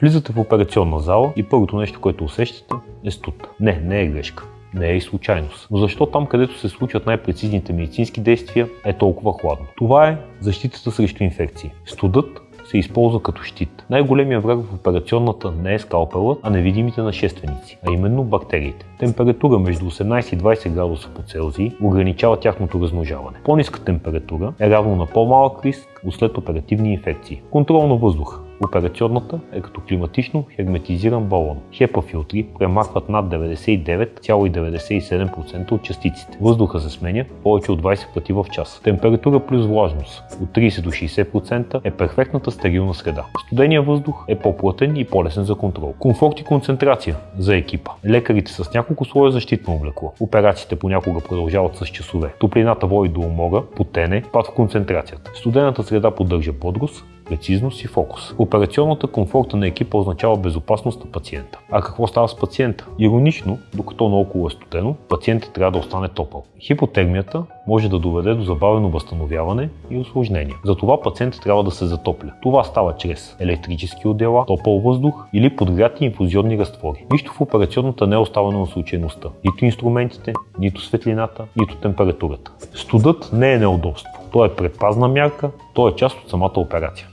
Влизате в операционна зала и първото нещо, което усещате, е студ. Не е грешка. Не е и случайност. Но защо там, където се случват най-прецизните медицински действия, е толкова хладно? Това е защитата срещу инфекции. Студът се използва като щит. Най-големият враг в операционната не е скалпелът, а невидимите нашественици, а именно бактериите. Температура между 18 и 20 градуса по Целзий ограничава тяхното размножаване. По-ниска температура е равно на по-малък риск от следоперативни инфекции. Контрол на въздуха. Операционната е като климатично херметизиран балон. HEPA филтри премахват над 99,97% от частиците. Въздуха се сменя повече от 20 пъти в час. Температура плюс влажност от 30 до 60% е перфектната стерилна среда. Студеният въздух е по-плътен и по-лесен за контрол. Комфорт и концентрация за екипа. Лекарите с няколко слоя защитно облекло. Операциите понякога продължават с часове. Топлината води до умора, потене, спад в концентрацията. Студената среда поддържа бодрост, прецизност и фокус. Операционната комфорта на екипа означава безопасност на пациента. А какво става с пациента? Иронично, докато наоколо е студено, пациентът трябва да остане топъл. Хипотермията може да доведе до забавено възстановяване и усложнения. Затова пациентът трябва да се затопля. Това става чрез електрически отдела, топъл въздух или подгряти инфузионни разтвори. Нищо в операционната не е оставено на случайността. Нито инструментите, нито светлината, нито температурата. Студът не е неудобство. Той е предпазна мярка, той е част от самата операция.